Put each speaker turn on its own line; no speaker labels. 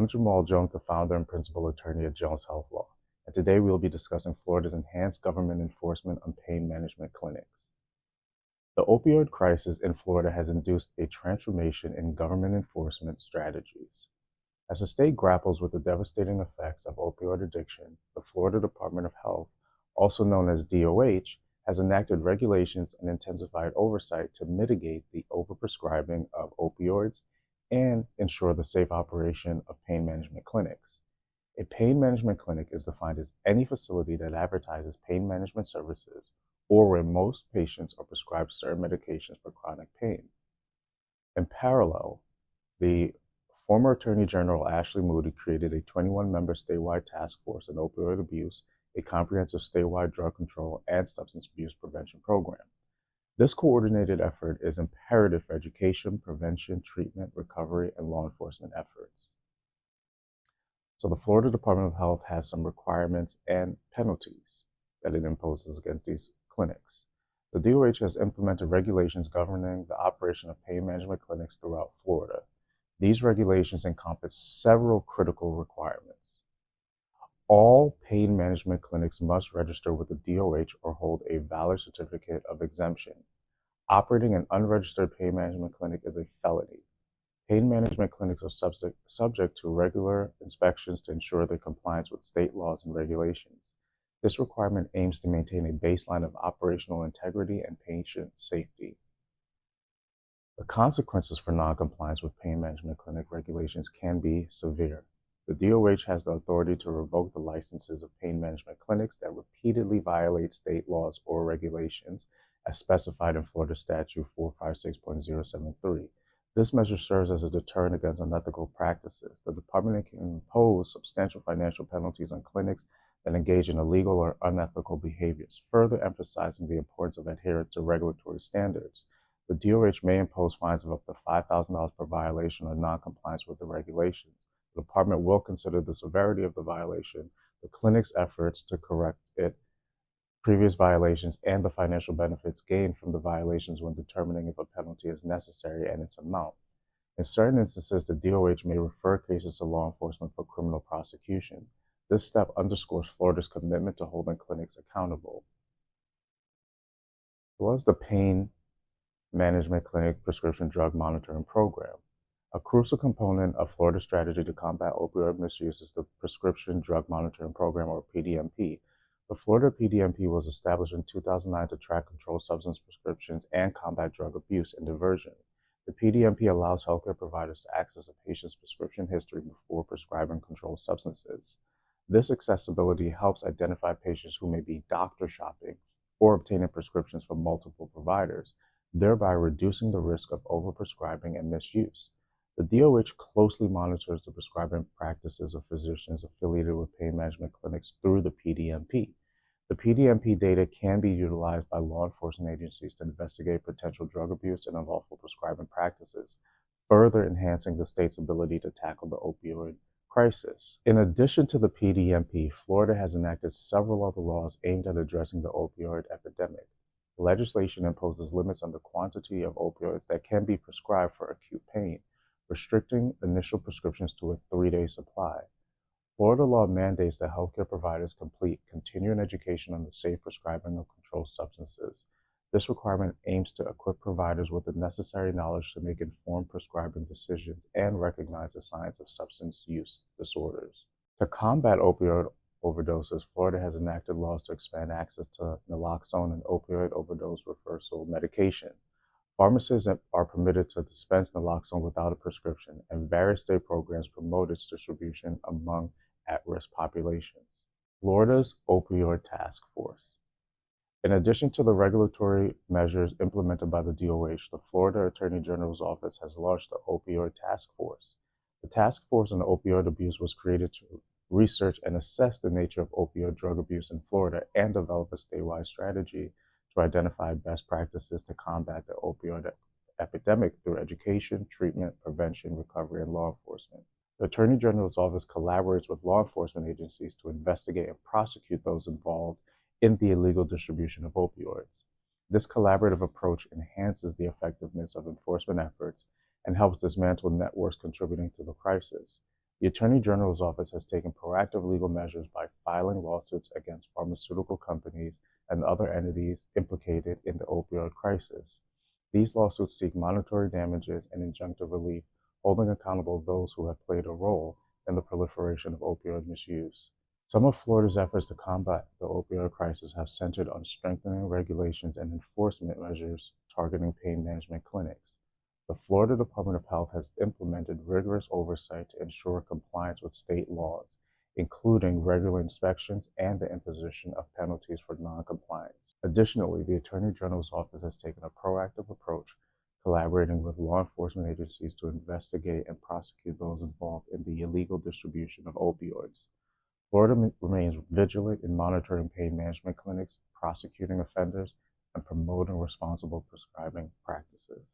I'm Jamal Jones, the founder and principal attorney at Jones Health Law, and today we'll be discussing Florida's enhanced government enforcement on pain management clinics. The opioid crisis in Florida has induced a transformation in government enforcement strategies. As the state grapples with the devastating effects of opioid addiction, the Florida Department of Health, also known as DOH, has enacted regulations and intensified oversight to mitigate the overprescribing of opioids and ensure the safe operation of pain management clinics. A pain management clinic is defined as any facility that advertises pain management services or where most patients are prescribed certain medications for chronic pain. In parallel, the former Attorney General Ashley Moody created a 21-member statewide task force on opioid abuse, a comprehensive statewide drug control and substance abuse prevention program. This coordinated effort is imperative for education, prevention, treatment, recovery, and law enforcement efforts. So the Florida Department of Health has some requirements and penalties that it imposes against these clinics. The DOH has implemented regulations governing the operation of pain management clinics throughout Florida. These regulations encompass several critical requirements. All pain management clinics must register with the DOH or hold a valid certificate of exemption. Operating an unregistered pain management clinic is a felony. Pain management clinics are subject to regular inspections to ensure their compliance with state laws and regulations. This requirement aims to maintain a baseline of operational integrity and patient safety. The consequences for noncompliance with pain management clinic regulations can be severe. The DOH has the authority to revoke the licenses of pain management clinics that repeatedly violate state laws or regulations as specified in Florida Statute 456.073. This measure serves as a deterrent against unethical practices. The department can impose substantial financial penalties on clinics that engage in illegal or unethical behaviors, further emphasizing the importance of adherence to regulatory standards. The DOH may impose fines of up to $5,000 per violation or noncompliance with the regulations. The department will consider the severity of the violation, the clinic's efforts to correct it, previous violations, and the financial benefits gained from the violations when determining if a penalty is necessary and its amount. In certain instances, the DOH may refer cases to law enforcement for criminal prosecution. This step underscores Florida's commitment to holding clinics accountable. What is the Pain Management Clinic Prescription Drug Monitoring Program? A crucial component of Florida's strategy to combat opioid misuse is the Prescription Drug Monitoring Program, or PDMP. The Florida PDMP was established in 2009 to track controlled substance prescriptions and combat drug abuse and diversion. The PDMP allows healthcare providers to access a patient's prescription history before prescribing controlled substances. This accessibility helps identify patients who may be doctor shopping or obtaining prescriptions from multiple providers, thereby reducing the risk of overprescribing and misuse. The DOH closely monitors the prescribing practices of physicians affiliated with pain management clinics through the PDMP. The PDMP data can be utilized by law enforcement agencies to investigate potential drug abuse and unlawful prescribing practices, further enhancing the state's ability to tackle the opioid crisis. In addition to the PDMP, Florida has enacted several other laws aimed at addressing the opioid epidemic. The legislation imposes limits on the quantity of opioids that can be prescribed for acute pain, restricting initial prescriptions to a 3-day supply. Florida law mandates that healthcare providers complete continuing education on the safe prescribing of controlled substances. This requirement aims to equip providers with the necessary knowledge to make informed prescribing decisions and recognize the signs of substance use disorders. To combat opioid overdoses, Florida has enacted laws to expand access to naloxone and opioid overdose reversal medication. Pharmacists are permitted to dispense naloxone without a prescription, and various state programs promote its distribution among at-risk populations. Florida's Opioid Task Force. In addition to the regulatory measures implemented by the DOH, the Florida Attorney General's Office has launched the Opioid Task Force. The task force on opioid abuse was created to research and assess the nature of opioid drug abuse in Florida and develop a statewide strategy to identify best practices to combat the opioid epidemic through education, treatment, prevention, recovery, and law enforcement. The Attorney General's Office collaborates with law enforcement agencies to investigate and prosecute those involved in the illegal distribution of opioids. This collaborative approach enhances the effectiveness of enforcement efforts and helps dismantle networks contributing to the crisis. The Attorney General's office has taken proactive legal measures by filing lawsuits against pharmaceutical companies and other entities implicated in the opioid crisis. These lawsuits seek monetary damages and injunctive relief, holding accountable those who have played a role in the proliferation of opioid misuse. Some of Florida's efforts to combat the opioid crisis have centered on strengthening regulations and enforcement measures targeting pain management clinics. The Florida Department of Health has implemented rigorous oversight to ensure compliance with state laws, including regular inspections and the imposition of penalties for noncompliance. Additionally, the Attorney General's office has taken a proactive approach, collaborating with law enforcement agencies to investigate and prosecute those involved in the illegal distribution of opioids. Florida remains vigilant in monitoring pain management clinics, prosecuting offenders, and promoting responsible prescribing practices.